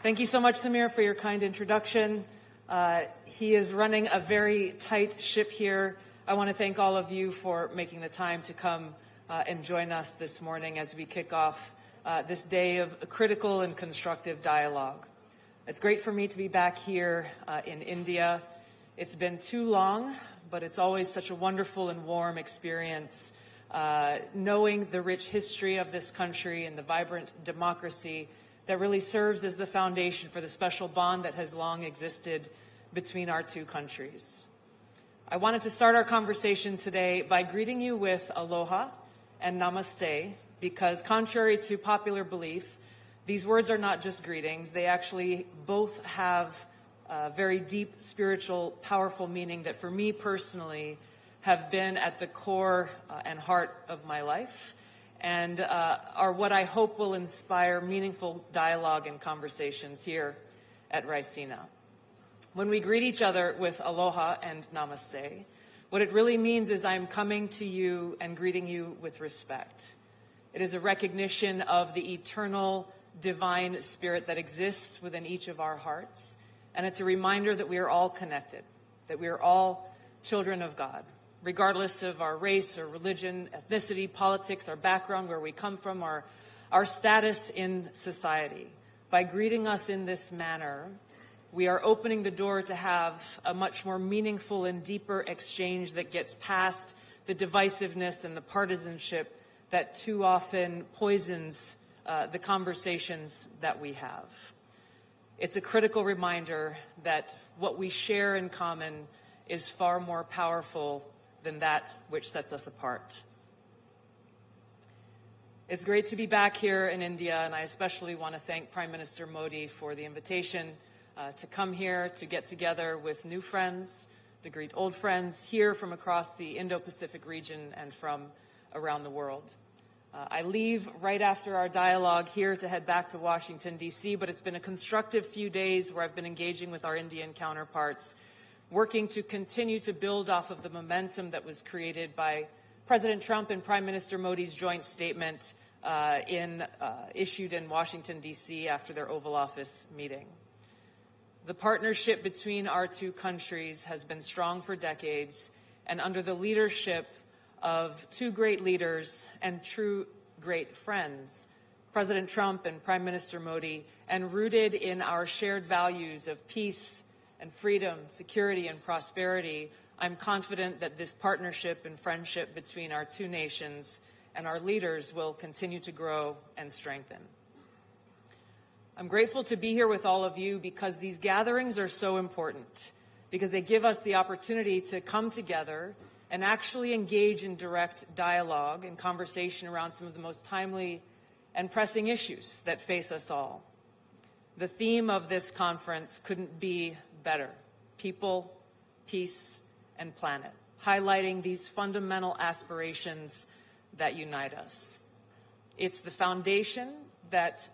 Thank you so much, Samir, for your kind introduction. He is running a very tight ship here. I want to thank all of you for making the time to come and join us this morning as we kick off this day of critical and constructive dialogue. It's great for me to be back here in India. It's been too long, but it's always such a wonderful and warm experience knowing the rich history of this country and the vibrant democracy that really serves as the foundation for the special bond that has long existed between our two countries. I wanted to start our conversation today by greeting you with aloha and namaste, because contrary to popular belief, these words are not just greetings. They actually both have a very deep, spiritual, powerful meaning that for me personally have been at the core and heart of my life, and are what I hope will inspire meaningful dialogue and conversations here at Raisina. When we greet each other with aloha and namaste, what it really means is I'm coming to you and greeting you with respect. It is a recognition of the eternal divine spirit that exists within each of our hearts, and it's a reminder that we are all connected, that we are all children of God, regardless of our race or religion, ethnicity, politics, our background, where we come from, our status in society. By greeting us in this manner, we are opening the door to have a much more meaningful and deeper exchange that gets past the divisiveness and the partisanship that too often poisons the conversations that we have. It's a critical reminder that what we share in common is far more powerful than that which sets us apart. It's great to be back here in India, and I especially want to thank Prime Minister Modi for the invitation to come here to get together with new friends, to greet old friends here from across the Indo-Pacific region and from around the world. I leave right after our dialogue here to head back to Washington, D.C., but it's been a constructive few days where I've been engaging with our Indian counterparts, working to continue to build off of the momentum that was created by President Trump and Prime Minister Modi's joint statement issued in Washington, D.C. after their Oval Office meeting. The partnership between our two countries has been strong for decades, and under the leadership of two great leaders and true great friends, President Trump and Prime Minister Modi, and rooted in our shared values of peace and freedom, security and prosperity, I'm confident that this partnership and friendship between our two nations and our leaders will continue to grow and strengthen. I'm grateful to be here with all of you because these gatherings are so important, because they give us the opportunity to come together and actually engage in direct dialogue and conversation around some of the most timely and pressing issues that face us all. The theme of this conference couldn't be better: people, peace, and planet, highlighting these fundamental aspirations that unite us. It's the foundation that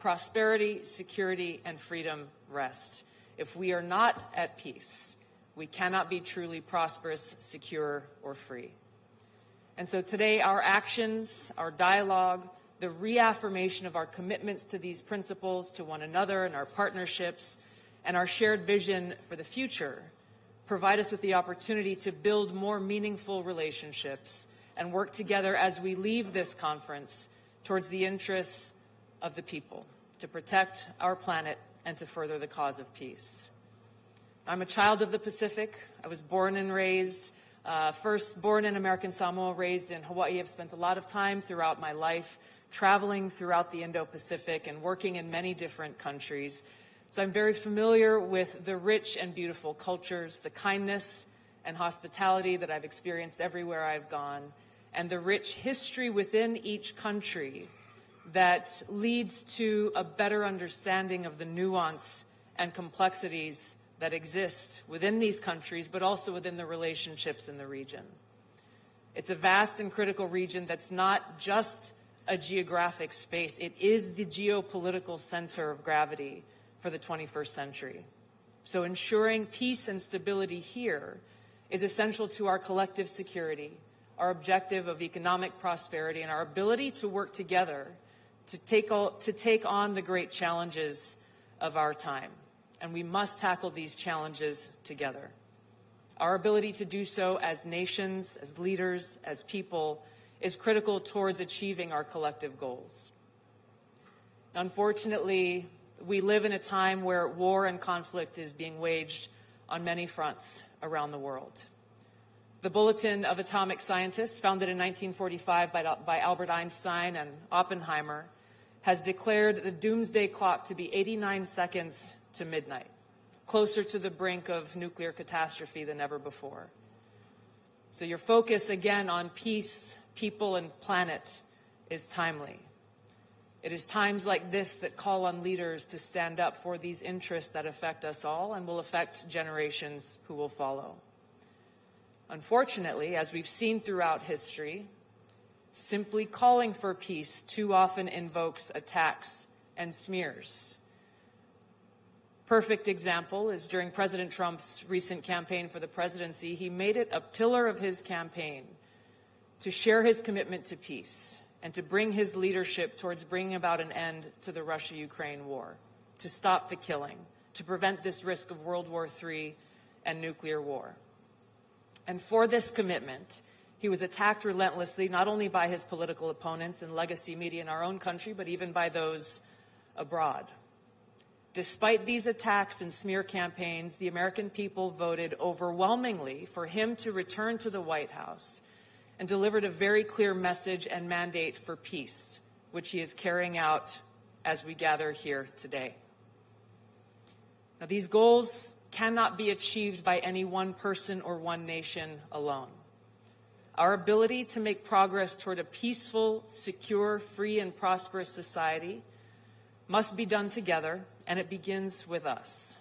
prosperity, security, and freedom rest. If we are not at peace, we cannot be truly prosperous, secure, or free. And so today, our actions, our dialogue, the reaffirmation of our commitments to these principles, to one another and our partnerships, and our shared vision for the future provide us with the opportunity to build more meaningful relationships and work together as we leave this conference towards the interests of the people, to protect our planet and to further the cause of peace. I'm a child of the Pacific. I was born and raised, first born in American Samoa, raised in Hawaii. I've spent a lot of time throughout my life traveling throughout the Indo-Pacific and working in many different countries. So I'm very familiar with the rich and beautiful cultures, the kindness and hospitality that I've experienced everywhere I've gone, and the rich history within each country that leads to a better understanding of the nuance and complexities that exist within these countries, but also within the relationships in the region. It's a vast and critical region that's not just a geographic space. It is the geopolitical center of gravity for the 21st century. So ensuring peace and stability here is essential to our collective security, our objective of economic prosperity, and our ability to work together to take on the great challenges of our time, and we must tackle these challenges together. Our ability to do so as nations, as leaders, as people, is critical towards achieving our collective goals. Unfortunately, we live in a time where war and conflict is being waged on many fronts around the world. The Bulletin of Atomic Scientists, founded in 1945 by Albert Einstein and Oppenheimer, has declared the doomsday clock to be 89 seconds to midnight, closer to the brink of nuclear catastrophe than ever before. So your focus again on peace, people, and planet is timely. It is times like this that call on leaders to stand up for these interests that affect us all and will affect generations who will follow. Unfortunately, as we've seen throughout history, simply calling for peace too often invokes attacks and smears. Perfect example is during President Trump's recent campaign for the presidency, he made it a pillar of his campaign to share his commitment to peace and to bring his leadership towards bringing about an end to the Russia-Ukraine war, to stop the killing, to prevent this risk of World War III and nuclear war. And for this commitment, he was attacked relentlessly, not only by his political opponents and legacy media in our own country, but even by those abroad. Despite these attacks and smear campaigns, the American people voted overwhelmingly for him to return to the White House and delivered a very clear message and mandate for peace, which he is carrying out as we gather here today. Now, these goals cannot be achieved by any one person or one nation alone. Our ability to make progress toward a peaceful, secure, free, and prosperous society must be done together, and it begins with us.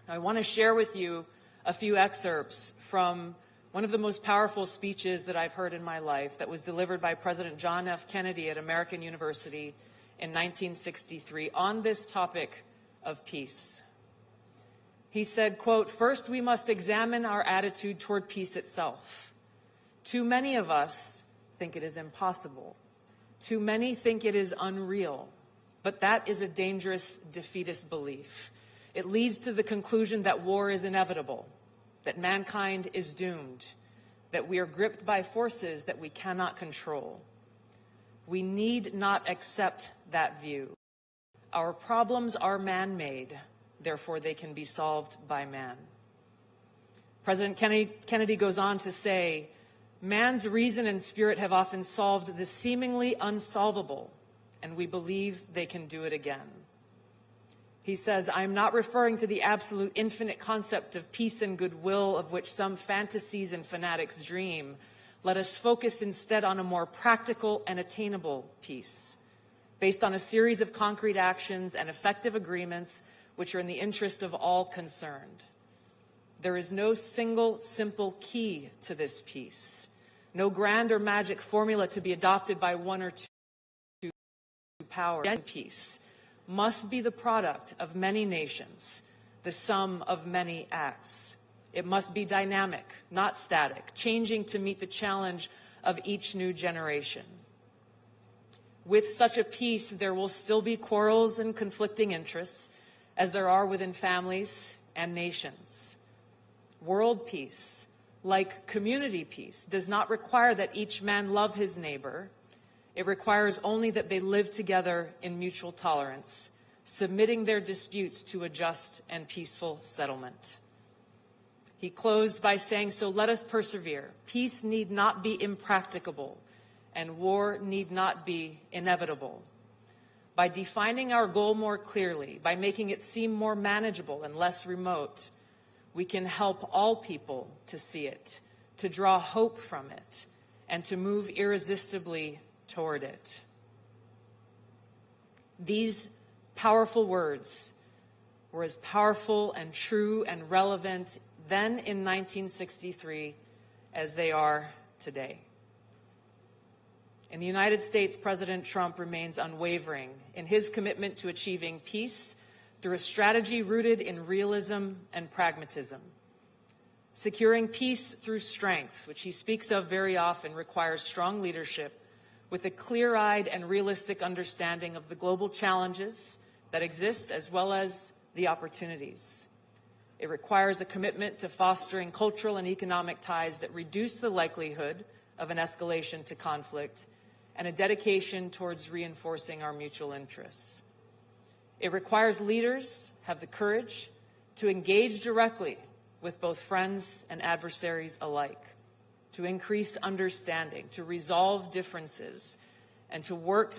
Now, I want to share with you a few excerpts from one of the most powerful speeches that I've heard in my life that was delivered by President John F. Kennedy at American University in 1963 on this topic of peace. He said, quote, "First, we must examine our attitude toward peace itself. Too many of us think it is impossible. Too many think it is unreal. But that is a dangerous defeatist belief. It leads to the conclusion that war is inevitable, that mankind is doomed, that we are gripped by forces that we cannot control. We need not accept that view. Our problems are man-made, therefore they can be solved by man." President Kennedy goes on to say, "Man's reason and spirit have often solved the seemingly unsolvable, and we believe they can do it again." He says, "I'm not referring to the absolute infinite concept of peace and goodwill of which some fantasies and fanatics dream. Let us focus instead on a more practical and attainable peace, based on a series of concrete actions and effective agreements which are in the interest of all concerned. There is no single simple key to this peace, no grand or magic formula to be adopted by one or two power. Peace must be the product of many nations, the sum of many acts. It must be dynamic, not static, changing to meet the challenge of each new generation. With such a peace, there will still be quarrels and conflicting interests, as there are within families and nations. World peace, like community peace, does not require that each man love his neighbor. It requires only that they live together in mutual tolerance, submitting their disputes to a just and peaceful settlement." He closed by saying, "So let us persevere. Peace need not be impracticable, and war need not be inevitable. By defining our goal more clearly, by making it seem more manageable and less remote, we can help all people to see it, to draw hope from it, and to move irresistibly toward it." These powerful words were as powerful and true and relevant then in 1963 as they are today. In the United States, President Trump remains unwavering in his commitment to achieving peace through a strategy rooted in realism and pragmatism. Securing peace through strength, which he speaks of very often, requires strong leadership with a clear-eyed and realistic understanding of the global challenges that exist as well as the opportunities. It requires a commitment to fostering cultural and economic ties that reduce the likelihood of an escalation to conflict, and a dedication towards reinforcing our mutual interests. It requires leaders have the courage to engage directly with both friends and adversaries alike, to increase understanding, to resolve differences, and to work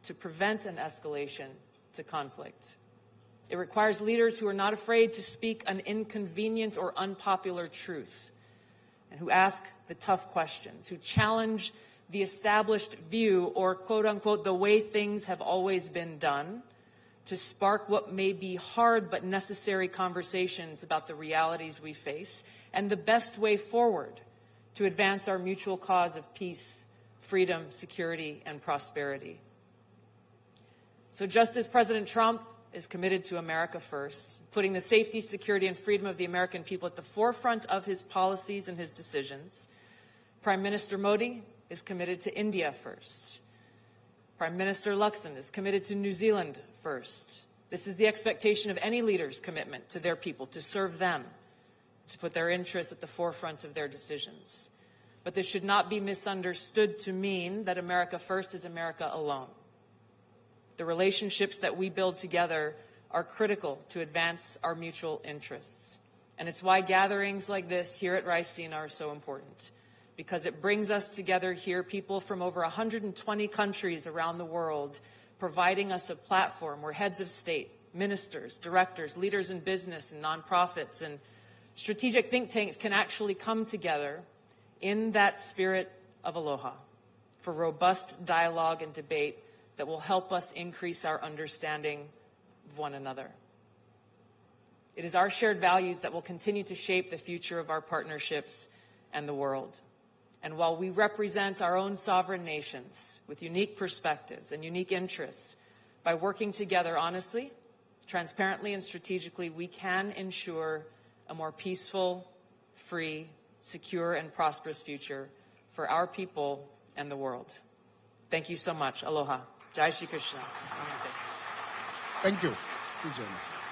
to prevent an escalation to conflict. It requires leaders who are not afraid to speak an inconvenient or unpopular truth, and who ask the tough questions, who challenge the established view or, quote unquote, the way things have always been done, to spark what may be hard but necessary conversations about the realities we face and the best way forward to advance our mutual cause of peace, freedom, security, and prosperity. So just as President Trump is committed to America first, putting the safety, security, and freedom of the American people at the forefront of his policies and his decisions, Prime Minister Modi is committed to India first. Prime Minister Luxon is committed to New Zealand first. This is the expectation of any leader's commitment to their people, to serve them, to put their interests at the forefront of their decisions. But this should not be misunderstood to mean that America first is America alone. The relationships that we build together are critical to advance our mutual interests. And it's why gatherings like this here at Raisina are so important, because it brings us together here, people from over 120 countries around the world, providing us a platform where heads of state, ministers, directors, leaders in business and nonprofits and strategic think tanks can actually come together in that spirit of aloha for robust dialogue and debate that will help us increase our understanding of one another. It is our shared values that will continue to shape the future of our partnerships and the world. And while we represent our own sovereign nations with unique perspectives and unique interests, by working together honestly, transparently, and strategically, we can ensure a more peaceful, free, secure, and prosperous future for our people and the world. Thank you so much. Aloha. Jai Shri Krishna. Thank you. Please join us.